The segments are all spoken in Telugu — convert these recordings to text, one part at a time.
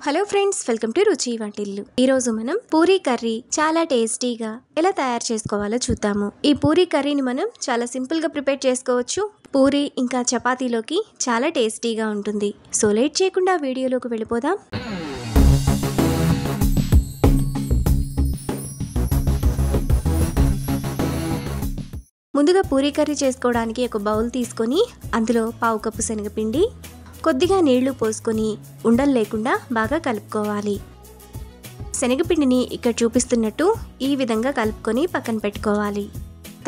హలో ఫ్రెండ్స్, వెల్కమ్ టు రుచి వంటిల్లు. ఈ రోజు మనం పూరీ కర్రీ చాలా టేస్టీగా ఎలా తయారు చేసుకోవాలో చూద్దాము. ఈ పూరీ కర్రీని మనం చాలా సింపుల్ గా ప్రిపేర్ చేసుకోవచ్చు. పూరీ ఇంకా చపాతీలోకి చాలా టేస్టీగా ఉంటుంది. సో లేట్ చేయకుండా వీడియోలోకి వెళ్ళిపోదాం. ముందుగా పూరీ కర్రీ చేసుకోవడానికి ఒక బౌల్ తీసుకొని అందులో పావు కప్పు శనగపిండి, కొద్దిగా నీళ్లు పోసుకొని ఉండలు లేకుండా బాగా కలుపుకోవాలి. శనగపిండిని ఇక్కడ చూపిస్తున్నట్టు ఈ విధంగా కలుపుకొని పక్కన పెట్టుకోవాలి.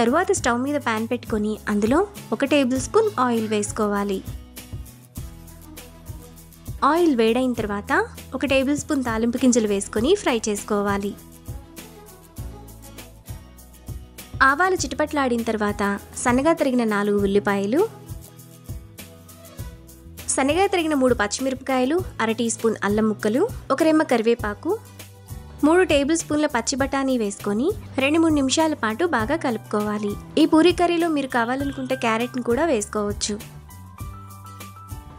తరువాత స్టవ్ మీద ప్యాన్ పెట్టుకొని అందులో 1 టేబుల్ స్పూన్ ఆయిల్ వేసుకోవాలి. ఆయిల్ వేడైన తర్వాత 1 టేబుల్ స్పూన్ తాలింపు గింజలు వేసుకొని ఫ్రై చేసుకోవాలి. ఆవాలు చిటపట్లాడిన తర్వాత సన్నగా తరిగిన 4 ఉల్లిపాయలు, సన్నగా తరిగిన 3 పచ్చిమిరపకాయలు, 1/2 టీ స్పూన్ అల్లం ముక్కలు, 1 రెమ్మ కరివేపాకు, 3 టేబుల్ స్పూన్ల పచ్చి బఠానీ వేసుకొని 2-3 నిమిషాల పాటు బాగా కలుపుకోవాలి. ఈ పూరీ కర్రీలో మీరు కావాలనుకుంటే క్యారెట్ని కూడా వేసుకోవచ్చు.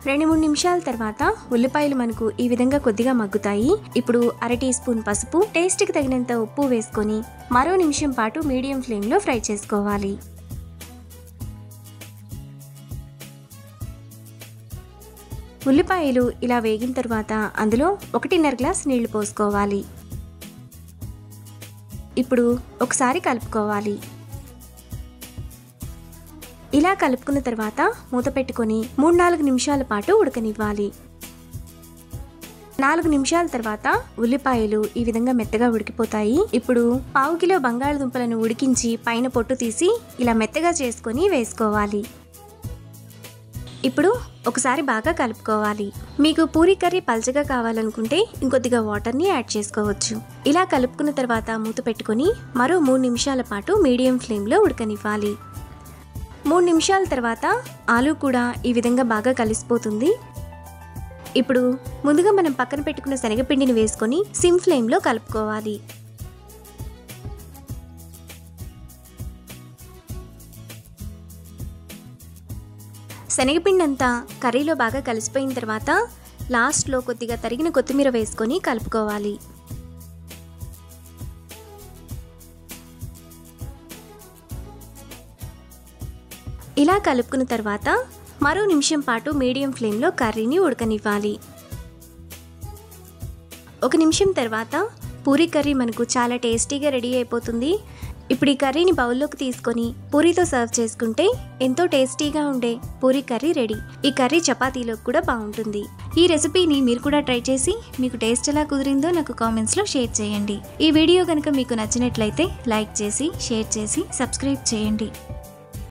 2-3 నిమిషాల తర్వాత ఉల్లిపాయలు మనకు ఈ విధంగా కొద్దిగా మగ్గుతాయి. ఇప్పుడు 1/2 టీ స్పూన్ పసుపు, టేస్ట్కి తగినంత ఉప్పు వేసుకొని మరో నిమిషం పాటు మీడియం ఫ్లేమ్లో ఫ్రై చేసుకోవాలి. ఉల్లిపాయలు ఇలా వేగిన తర్వాత అందులో 1.5 గ్లాస్ నీళ్లు పోసుకోవాలి. ఇప్పుడు ఒకసారి కలుపుకోవాలి. ఇలా కలుపుకున్న తర్వాత మూత పెట్టుకొని 3-4 నిమిషాల పాటు ఉడకనివ్వాలి. 4 నిమిషాల తర్వాత ఉల్లిపాయలు ఈ విధంగా మెత్తగా ఉడికిపోతాయి. ఇప్పుడు పావు కిలో బంగాళదుంపలను ఉడికించి పైన పొట్టు తీసి ఇలా మెత్తగా చేసుకొని వేసుకోవాలి. ఇప్పుడు ఒకసారి బాగా కలుపుకోవాలి. మీకు పూరీ కర్రీ పల్చగా కావాలనుకుంటే ఇంకొద్దిగా వాటర్ని యాడ్ చేసుకోవచ్చు. ఇలా కలుపుకున్న తర్వాత మూత పెట్టుకొని మరో 3 నిమిషాల పాటు మీడియం ఫ్లేమ్లో ఉడకనివ్వాలి. 3 నిమిషాల తర్వాత ఆలు కూడా ఈ విధంగా బాగా కలిసిపోతుంది. ఇప్పుడు ముందుగా మనం పక్కన పెట్టుకున్న శనగపిండిని వేసుకొని సిమ్ ఫ్లేమ్లో కలుపుకోవాలి. శనగపిండి అంతా కర్రీలో బాగా కలిసిపోయిన తర్వాత లాస్ట్లో కొద్దిగా తరిగిన కొత్తిమీర వేసుకొని కలుపుకోవాలి. ఇలా కలుపుకున్న తర్వాత మరో నిమిషం పాటు మీడియం ఫ్లేమ్లో కర్రీని ఉడకనివ్వాలి. 1 నిమిషం తర్వాత పూరీ కర్రీ మనకు చాలా టేస్టీగా రెడీ అయిపోతుంది. ఇప్పుడు ఈ కర్రీని బౌల్లోకి తీసుకొని పూరీతో సర్వ్ చేసుకుంటే ఎంతో టేస్టీగా ఉండే పూరీ కర్రీ రెడీ. ఈ కర్రీ చపాతీలోకి కూడా బాగుంటుంది. ఈ రెసిపీని మీరు కూడా ట్రై చేసి మీకు టేస్ట్ ఎలా కుదిరిందో నాకు కామెంట్స్లో షేర్ చేయండి. ఈ వీడియో కనుక మీకు నచ్చినట్లయితే లైక్ చేసి, షేర్ చేసి, సబ్స్క్రైబ్ చేయండి.